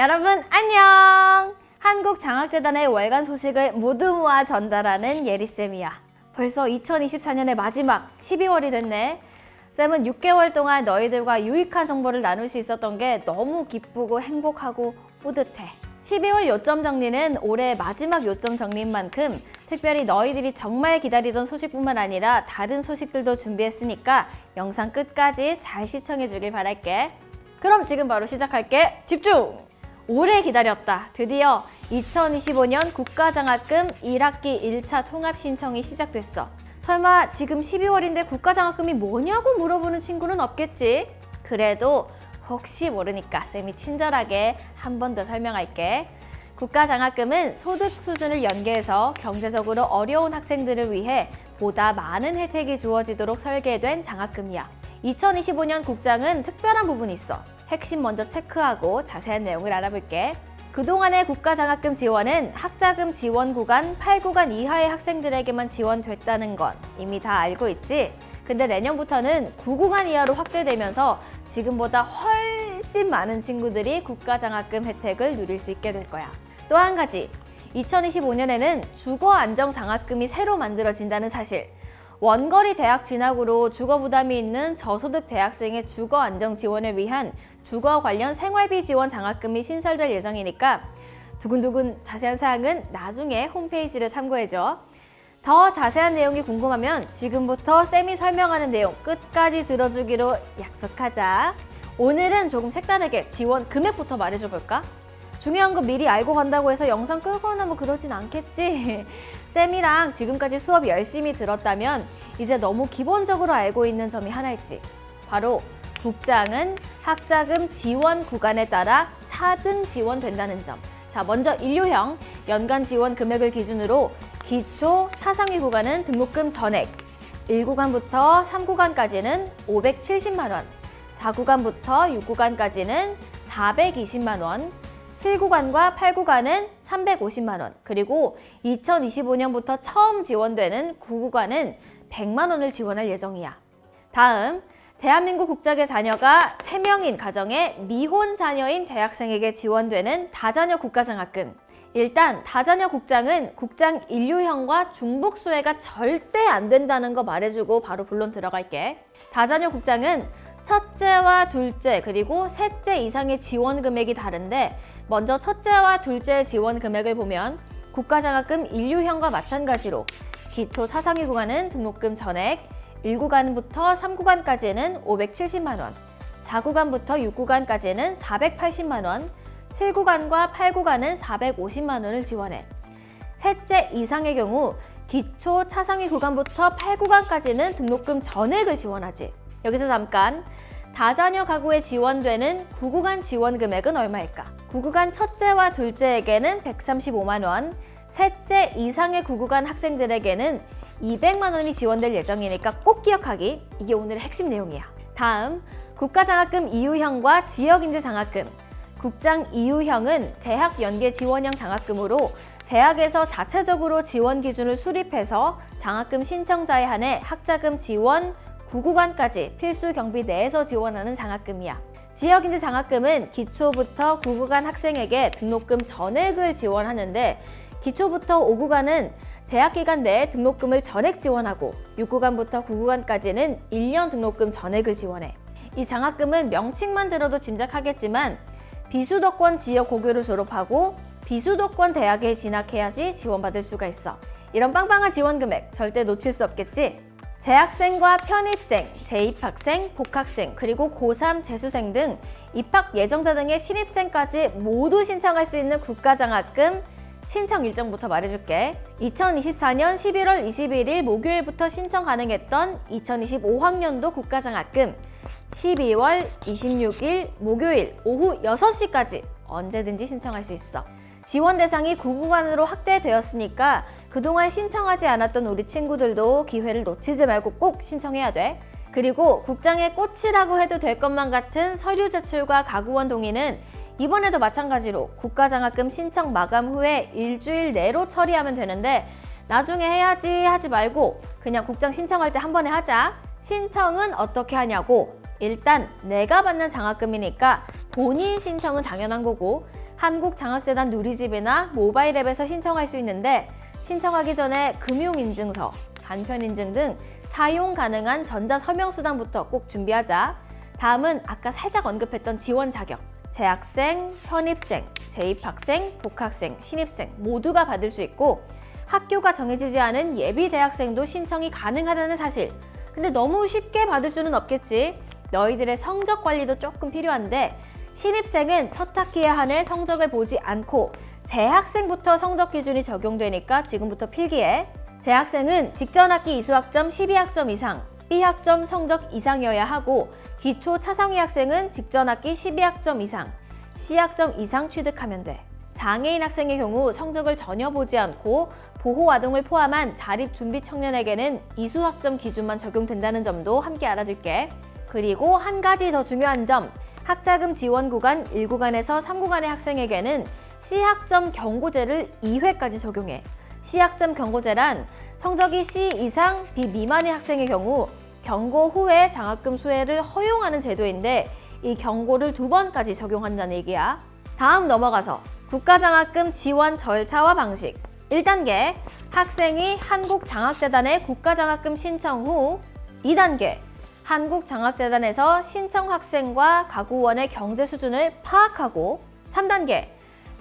여러분 안녕! 한국장학재단의 월간 소식을 모두 모아 전달하는 예리쌤이야. 벌써 2024년의 마지막 12월이 됐네. 쌤은 6개월 동안 너희들과 유익한 정보를 나눌 수 있었던 게 너무 기쁘고 행복하고 뿌듯해. 12월 요점 정리는 올해 마지막 요점 정리인 만큼 특별히 너희들이 정말 기다리던 소식뿐만 아니라 다른 소식들도 준비했으니까 영상 끝까지 잘 시청해 주길 바랄게. 그럼 지금 바로 시작할게. 집중! 오래 기다렸다. 드디어 2025년 국가장학금 1학기 1차 통합 신청이 시작됐어. 설마 지금 12월인데 국가장학금이 뭐냐고 물어보는 친구는 없겠지? 그래도 혹시 모르니까 쌤이 친절하게 한 번 더 설명할게. 국가장학금은 소득 수준을 연계해서 경제적으로 어려운 학생들을 위해 보다 많은 혜택이 주어지도록 설계된 장학금이야. 2025년 국장은 특별한 부분이 있어. 핵심 먼저 체크하고 자세한 내용을 알아볼게. 그동안의 국가장학금 지원은 학자금 지원 구간 8구간 이하의 학생들에게만 지원됐다는 건 이미 다 알고 있지? 근데 내년부터는 9구간 이하로 확대되면서 지금보다 훨씬 많은 친구들이 국가장학금 혜택을 누릴 수 있게 될 거야. 또 한 가지, 2025년에는 주거안정장학금이 새로 만들어진다는 사실. 원거리 대학 진학으로 주거 부담이 있는 저소득 대학생의 주거 안정 지원을 위한 주거 관련 생활비 지원 장학금이 신설될 예정이니까 두근두근 자세한 사항은 나중에 홈페이지를 참고해줘. 더 자세한 내용이 궁금하면 지금부터 쌤이 설명하는 내용 끝까지 들어주기로 약속하자. 오늘은 조금 색다르게 지원 금액부터 말해줘 볼까? 중요한 거 미리 알고 간다고 해서 영상 끄거나 뭐 그러진 않겠지? 쌤이랑 지금까지 수업 열심히 들었다면 이제 너무 기본적으로 알고 있는 점이 하나 있지. 바로 국장은 학자금 지원 구간에 따라 차등 지원된다는 점. 자, 먼저 인류형 연간 지원 금액을 기준으로 기초 차상위 구간은 등록금 전액, 1구간부터 3구간까지는 570만 원, 4구간부터 6구간까지는 420만 원, 7구간과 8구간은 350만 원, 그리고 2025년부터 처음 지원되는 9구간은 100만 원을 지원할 예정이야. 다음, 대한민국 국적의 자녀가 3명인 가정의 미혼 자녀인 대학생에게 지원되는 다자녀 국가장학금. 일단 다자녀 국장은 국장 인류형과 중복수혜가 절대 안 된다는 거 말해주고 바로 본론 들어갈게. 다자녀 국장은 첫째와 둘째 그리고 셋째 이상의 지원 금액이 다른데 먼저 첫째와 둘째의 지원 금액을 보면 국가장학금 인류형과 마찬가지로 기초 사상위 구간은 등록금 전액, 1구간부터 3구간까지는 570만 원, 4구간부터 6구간까지는 480만 원, 7구간과 8구간은 450만 원을 지원해. 셋째 이상의 경우 기초 차상위 구간부터 8구간까지는 등록금 전액을 지원하지. 여기서 잠깐, 다자녀 가구에 지원되는 9구간 지원 금액은 얼마일까? 9구간 첫째와 둘째에게는 135만 원, 셋째 이상의 9구간 학생들에게는 200만 원이 지원될 예정이니까 꼭 기억하기. 이게 오늘의 핵심 내용이야. 다음, 국가장학금 이유형과 지역인재장학금. 국장 이유형은 대학 연계 지원형 장학금으로 대학에서 자체적으로 지원 기준을 수립해서 장학금 신청자에 한해 학자금 지원 9구간까지 필수 경비 내에서 지원하는 장학금이야. 지역인재 장학금은 기초부터 9구간 학생에게 등록금 전액을 지원하는데 기초부터 5구간은 재학기간 내에 등록금을 전액 지원하고 6구간부터 9구간까지는 1년 등록금 전액을 지원해. 이 장학금은 명칭만 들어도 짐작하겠지만 비수도권 지역 고교를 졸업하고 비수도권 대학에 진학해야지 지원받을 수가 있어. 이런 빵빵한 지원 금액 절대 놓칠 수 없겠지? 재학생과 편입생, 재입학생, 복학생, 그리고 고3 재수생 등 입학 예정자 등의 신입생까지 모두 신청할 수 있는 국가장학금 신청 일정부터 말해줄게. 2024년 11월 21일 목요일부터 신청 가능했던 2025학년도 국가장학금 12월 26일 목요일 오후 6시까지 언제든지 신청할 수 있어. 지원 대상이 9구간으로 확대되었으니까 그동안 신청하지 않았던 우리 친구들도 기회를 놓치지 말고 꼭 신청해야 돼. 그리고 국장의 꽃이라고 해도 될 것만 같은 서류 제출과 가구원 동의는 이번에도 마찬가지로 국가장학금 신청 마감 후에 일주일 내로 처리하면 되는데 나중에 해야지 하지 말고 그냥 국장 신청할 때 한 번에 하자. 신청은 어떻게 하냐고, 일단 내가 받는 장학금이니까 본인 신청은 당연한 거고 한국장학재단 누리집이나 모바일 앱에서 신청할 수 있는데 신청하기 전에 금융인증서, 간편인증 등 사용 가능한 전자서명수단부터 꼭 준비하자. 다음은 아까 살짝 언급했던 지원 자격. 재학생, 편입생, 재입학생, 복학생, 신입생 모두가 받을 수 있고 학교가 정해지지 않은 예비 대학생도 신청이 가능하다는 사실. 근데 너무 쉽게 받을 수는 없겠지. 너희들의 성적 관리도 조금 필요한데 신입생은 첫 학기에 한해 성적을 보지 않고 재학생부터 성적 기준이 적용되니까 지금부터 필기해. 재학생은 직전 학기 이수학점 12학점 이상, B학점 성적 이상이어야 하고 기초 차상위 학생은 직전 학기 12학점 이상, C학점 이상 취득하면 돼. 장애인 학생의 경우 성적을 전혀 보지 않고 보호아동을 포함한 자립준비 청년에게는 이수학점 기준만 적용된다는 점도 함께 알아둘게. 그리고 한 가지 더 중요한 점, 학자금 지원 구간 1구간에서 3구간의 학생에게는 C학점 경고제를 2회까지 적용해. C학점 경고제란 성적이 C 이상, B 미만의 학생의 경우 경고 후에 장학금 수혜를 허용하는 제도인데 이 경고를 2번까지 적용한다는 얘기야. 다음 넘어가서 국가장학금 지원 절차와 방식. 1단계, 학생이 한국장학재단에 국가장학금 신청 후. 2단계, 한국장학재단에서 신청 학생과 가구원의 경제 수준을 파악하고. 3단계,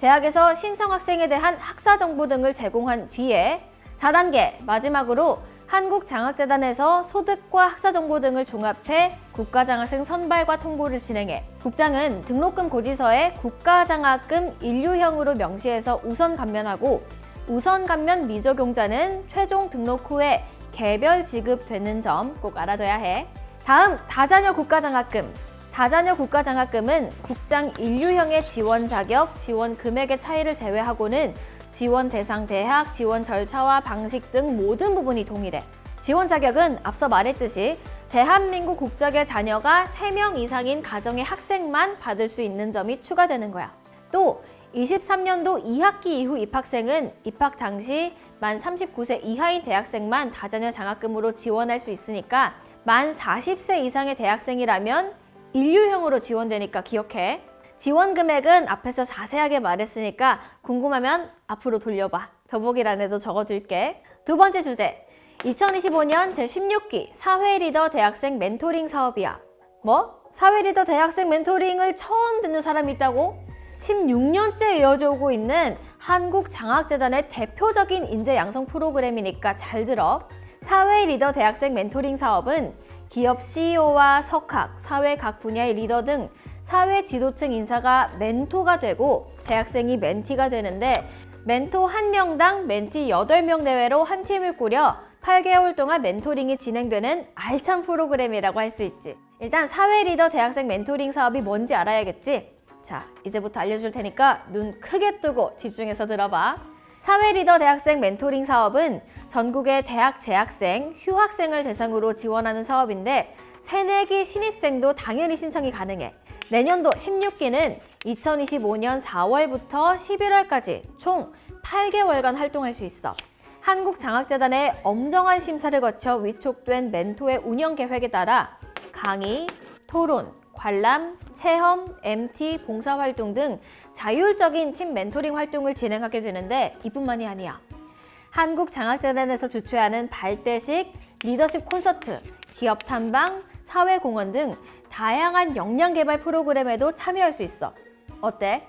대학에서 신청 학생에 대한 학사 정보 등을 제공한 뒤에. 4단계, 마지막으로 한국장학재단에서 소득과 학사 정보 등을 종합해 국가장학생 선발과 통보를 진행해. 국장은 등록금 고지서에 국가장학금 인류형으로 명시해서 우선 감면하고 우선 감면 미적용자는 최종 등록 후에 개별 지급되는 점 꼭 알아둬야 해. 다음, 다자녀 국가장학금. 다자녀 국가장학금은 국장 인류형의 지원 자격, 지원 금액의 차이를 제외하고는 지원 대상 대학, 지원 절차와 방식 등 모든 부분이 동일해. 지원 자격은 앞서 말했듯이 대한민국 국적의 자녀가 3명 이상인 가정의 학생만 받을 수 있는 점이 추가되는 거야. 또 23년도 2학기 이후 입학생은 입학 당시 만 39세 이하인 대학생만 다자녀 장학금으로 지원할 수 있으니까 만 40세 이상의 대학생이라면 인류형으로 지원되니까 기억해. 지원 금액은 앞에서 자세하게 말했으니까 궁금하면 앞으로 돌려봐. 더보기란에도 적어둘게. 두 번째 주제, 2025년 제16기 사회리더 대학생 멘토링 사업이야. 뭐? 사회리더 대학생 멘토링을 처음 듣는 사람이 있다고? 16년째 이어져 오고 있는 한국장학재단의 대표적인 인재 양성 프로그램이니까 잘 들어. 사회리더 대학생 멘토링 사업은 기업 CEO와 석학, 사회 각 분야의 리더 등 사회 지도층 인사가 멘토가 되고 대학생이 멘티가 되는데 멘토 1명당 멘티 8명 내외로 한 팀을 꾸려 8개월 동안 멘토링이 진행되는 알찬 프로그램이라고 할 수 있지. 일단 사회리더 대학생 멘토링 사업이 뭔지 알아야겠지? 자, 이제부터 알려줄 테니까 눈 크게 뜨고 집중해서 들어봐. 사회리더 대학생 멘토링 사업은 전국의 대학 재학생, 휴학생을 대상으로 지원하는 사업인데 새내기 신입생도 당연히 신청이 가능해. 내년도 16기는 2025년 4월부터 11월까지 총 8개월간 활동할 수 있어. 한국장학재단의 엄정한 심사를 거쳐 위촉된 멘토의 운영 계획에 따라 강의, 토론, 관람, 체험, MT, 봉사활동 등 자율적인 팀 멘토링 활동을 진행하게 되는데 이뿐만이 아니야. 한국장학재단에서 주최하는 발대식, 리더십 콘서트, 기업 탐방, 사회공헌 등 다양한 역량 개발 프로그램에도 참여할 수 있어. 어때?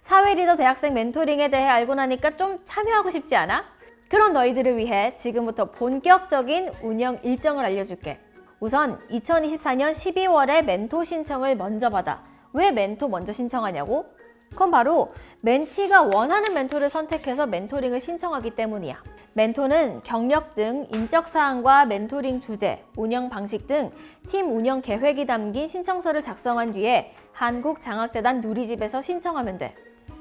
사회리더 대학생 멘토링에 대해 알고 나니까 좀 참여하고 싶지 않아? 그런 너희들을 위해 지금부터 본격적인 운영 일정을 알려줄게. 우선 2024년 12월에 멘토 신청을 먼저 받아. 왜 멘토 먼저 신청하냐고? 그건 바로 멘티가 원하는 멘토를 선택해서 멘토링을 신청하기 때문이야. 멘토는 경력 등 인적 사항과 멘토링 주제, 운영 방식 등 팀 운영 계획이 담긴 신청서를 작성한 뒤에 한국장학재단 누리집에서 신청하면 돼.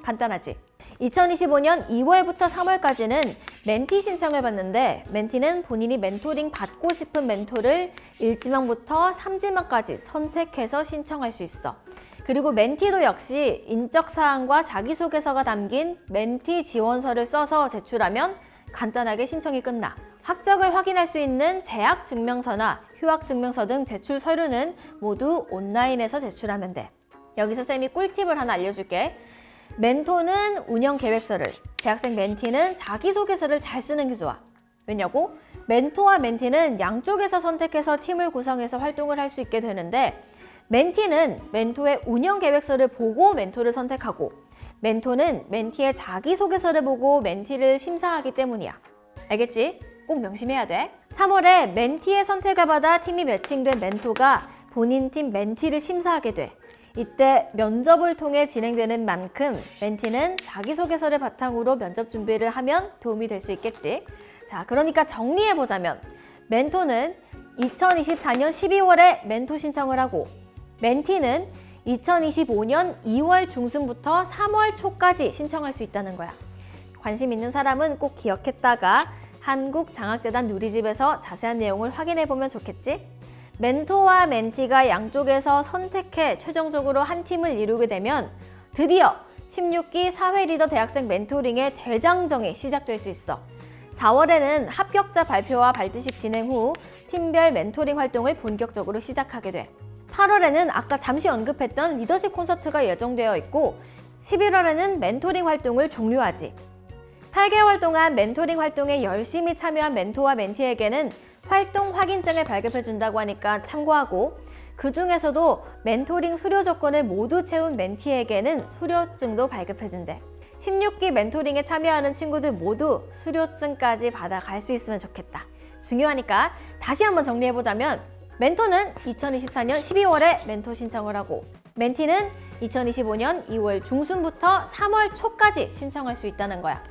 간단하지? 2025년 2월부터 3월까지는 멘티 신청을 받는데 멘티는 본인이 멘토링 받고 싶은 멘토를 1지망부터 3지망까지 선택해서 신청할 수 있어. 그리고 멘티도 역시 인적 사항과 자기소개서가 담긴 멘티 지원서를 써서 제출하면 간단하게 신청이 끝나. 학적을 확인할 수 있는 재학 증명서나 휴학 증명서 등 제출 서류는 모두 온라인에서 제출하면 돼. 여기서 쌤이 꿀팁을 하나 알려줄게. 멘토는 운영 계획서를, 대학생 멘티는 자기소개서를 잘 쓰는 게 좋아. 왜냐고? 멘토와 멘티는 양쪽에서 선택해서 팀을 구성해서 활동을 할 수 있게 되는데, 멘티는 멘토의 운영 계획서를 보고 멘토를 선택하고, 멘토는 멘티의 자기소개서를 보고 멘티를 심사하기 때문이야. 알겠지? 꼭 명심해야 돼. 3월에 멘티의 선택을 받아 팀이 매칭된 멘토가 본인 팀 멘티를 심사하게 돼. 이때 면접을 통해 진행되는 만큼 멘티는 자기소개서를 바탕으로 면접 준비를 하면 도움이 될 수 있겠지. 자, 그러니까 정리해보자면 멘토는 2024년 12월에 멘토 신청을 하고, 멘티는 2025년 2월 중순부터 3월 초까지 신청할 수 있다는 거야. 관심 있는 사람은 꼭 기억했다가 한국장학재단 누리집에서 자세한 내용을 확인해보면 좋겠지? 멘토와 멘티가 양쪽에서 선택해 최종적으로 한 팀을 이루게 되면 드디어 16기 사회 리더 대학생 멘토링의 대장정이 시작될 수 있어. 4월에는 합격자 발표와 발대식 진행 후 팀별 멘토링 활동을 본격적으로 시작하게 돼. 8월에는 아까 잠시 언급했던 리더십 콘서트가 예정되어 있고, 11월에는 멘토링 활동을 종료하지. 8개월 동안 멘토링 활동에 열심히 참여한 멘토와 멘티에게는 활동 확인증을 발급해준다고 하니까 참고하고, 그 중에서도 멘토링 수료 조건을 모두 채운 멘티에게는 수료증도 발급해준대. 16기 멘토링에 참여하는 친구들 모두 수료증까지 받아갈 수 있으면 좋겠다. 중요하니까 다시 한번 정리해보자면, 멘토는 2024년 12월에 멘토 신청을 하고, 멘티는 2025년 2월 중순부터 3월 초까지 신청할 수 있다는 거야.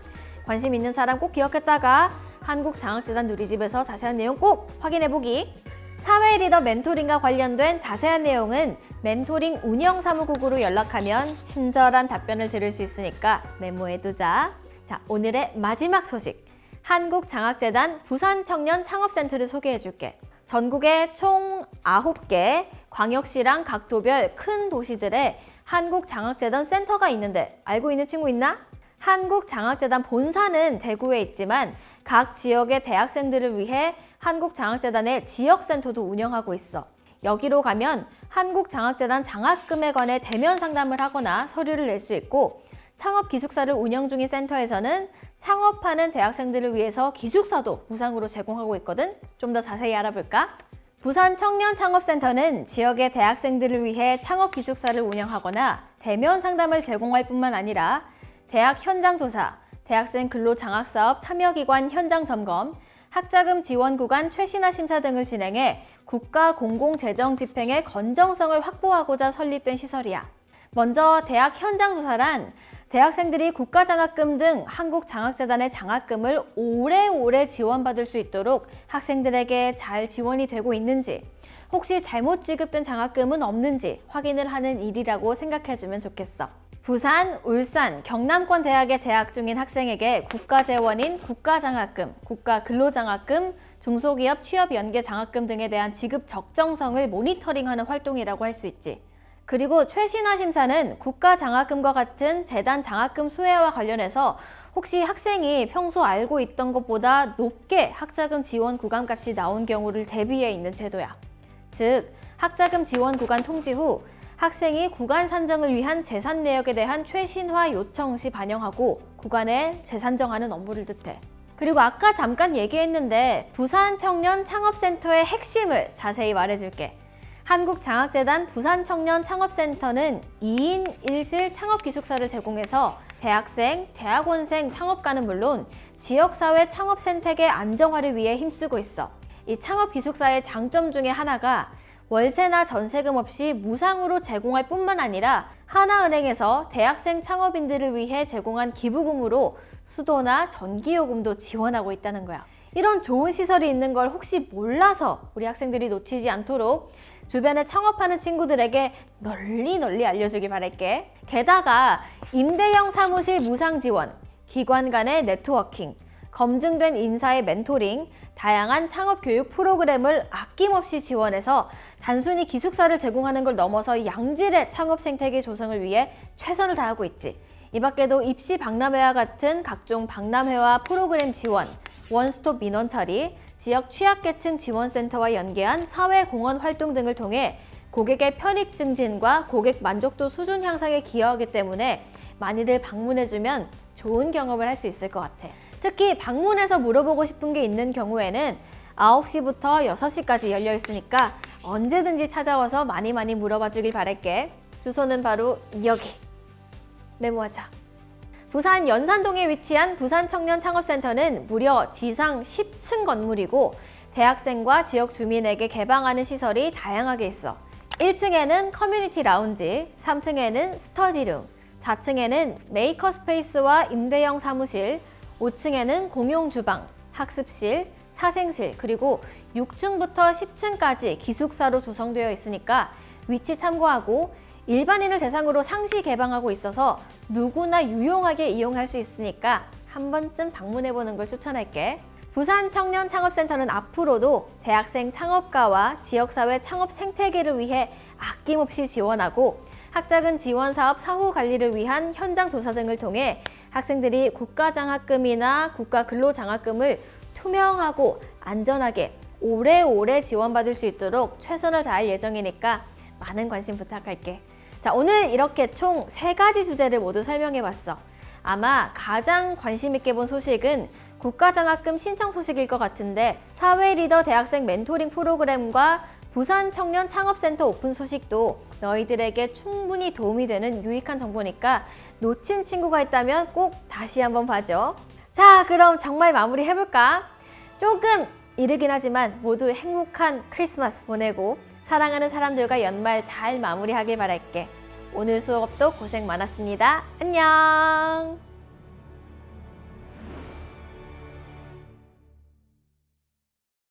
관심 있는 사람 꼭 기억했다가 한국장학재단 누리집에서 자세한 내용 꼭 확인해보기. 사회 리더 멘토링과 관련된 자세한 내용은 멘토링 운영사무국으로 연락하면 친절한 답변을 들을 수 있으니까 메모해두자. 자, 오늘의 마지막 소식. 한국장학재단 부산청년창업센터를 소개해줄게. 전국에 총 9개 광역시랑 각 도별 큰 도시들에 한국장학재단 센터가 있는데 알고 있는 친구 있나? 한국장학재단 본사는 대구에 있지만 각 지역의 대학생들을 위해 한국장학재단의 지역센터도 운영하고 있어. 여기로 가면 한국장학재단 장학금에 관해 대면 상담을 하거나 서류를 낼 수 있고, 창업기숙사를 운영 중인 센터에서는 창업하는 대학생들을 위해서 기숙사도 무상으로 제공하고 있거든. 좀 더 자세히 알아볼까? 부산 청년창업센터는 지역의 대학생들을 위해 창업기숙사를 운영하거나 대면 상담을 제공할 뿐만 아니라 대학 현장 조사, 대학생 근로장학사업 참여기관 현장 점검, 학자금 지원 구간 최신화 심사 등을 진행해 국가 공공재정 집행의 건정성을 확보하고자 설립된 시설이야. 먼저 대학 현장 조사란 대학생들이 국가장학금 등 한국장학재단의 장학금을 오래오래 지원받을 수 있도록 학생들에게 잘 지원이 되고 있는지, 혹시 잘못 지급된 장학금은 없는지 확인을 하는 일이라고 생각해주면 좋겠어. 부산, 울산, 경남권 대학에 재학 중인 학생에게 국가재원인 국가장학금, 국가근로장학금, 중소기업 취업연계 장학금 등에 대한 지급 적정성을 모니터링하는 활동이라고 할 수 있지. 그리고 최신화 심사는 국가장학금과 같은 재단 장학금 수혜와 관련해서 혹시 학생이 평소 알고 있던 것보다 높게 학자금 지원 구간값이 나온 경우를 대비해 있는 제도야. 즉, 학자금 지원 구간 통지 후 학생이 구간 산정을 위한 재산 내역에 대한 최신화 요청 시 반영하고 구간에 재산정하는 업무를 뜻해. 그리고 아까 잠깐 얘기했는데 부산 청년 창업센터의 핵심을 자세히 말해줄게. 한국장학재단 부산청년창업센터는 2인 1실 창업기숙사를 제공해서 대학생, 대학원생 창업가는 물론 지역사회 창업 생태계 안정화를 위해 힘쓰고 있어. 이 창업기숙사의 장점 중에 하나가 월세나 전세금 없이 무상으로 제공할 뿐만 아니라 하나은행에서 대학생 창업인들을 위해 제공한 기부금으로 수도나 전기요금도 지원하고 있다는 거야. 이런 좋은 시설이 있는 걸 혹시 몰라서 우리 학생들이 놓치지 않도록 주변에 창업하는 친구들에게 널리 알려주길 바랄게. 게다가 임대형 사무실 무상 지원, 기관 간의 네트워킹, 검증된 인사의 멘토링, 다양한 창업 교육 프로그램을 아낌없이 지원해서 단순히 기숙사를 제공하는 걸 넘어서 양질의 창업 생태계 조성을 위해 최선을 다하고 있지. 이 밖에도 입시 박람회와 같은 각종 박람회와 프로그램 지원, 원스톱 민원 처리, 지역 취약계층 지원센터와 연계한 사회공헌 활동 등을 통해 고객의 편익 증진과 고객 만족도 수준 향상에 기여하기 때문에 많이들 방문해주면 좋은 경험을 할 수 있을 것 같아. 특히 방문해서 물어보고 싶은 게 있는 경우에는 9시부터 6시까지 열려 있으니까 언제든지 찾아와서 많이 물어봐 주길 바랄게. 주소는 바로 여기. 메모하자. 부산 연산동에 위치한 부산청년창업센터는 무려 지상 10층 건물이고 대학생과 지역 주민에게 개방하는 시설이 다양하게 있어. 1층에는 커뮤니티 라운지, 3층에는 스터디룸, 4층에는 메이커 스페이스와 임대형 사무실, 5층에는 공용 주방, 학습실, 사생실, 그리고 6층부터 10층까지 기숙사로 조성되어 있으니까 위치 참고하고 일반인을 대상으로 상시 개방하고 있어서 누구나 유용하게 이용할 수 있으니까 한 번쯤 방문해보는 걸 추천할게. 부산 청년 창업센터는 앞으로도 대학생 창업가와 지역사회 창업 생태계를 위해 아낌없이 지원하고 학자금 지원 사업 사후 관리를 위한 현장 조사 등을 통해 학생들이 국가장학금이나 국가근로장학금을 투명하고 안전하게 오래오래 지원받을 수 있도록 최선을 다할 예정이니까 많은 관심 부탁할게. 자, 오늘 이렇게 총 3가지 주제를 모두 설명해봤어. 아마 가장 관심 있게 본 소식은 국가장학금 신청 소식일 것 같은데 사회리더 대학생 멘토링 프로그램과 부산 청년 창업센터 오픈 소식도 너희들에게 충분히 도움이 되는 유익한 정보니까 놓친 친구가 있다면 꼭 다시 한번 봐줘. 자, 그럼 정말 마무리 해볼까? 조금 이르긴 하지만 모두 행복한 크리스마스 보내고 사랑하는 사람들과 연말 잘 마무리하길 바랄게. 오늘 수업도 고생 많았습니다. 안녕!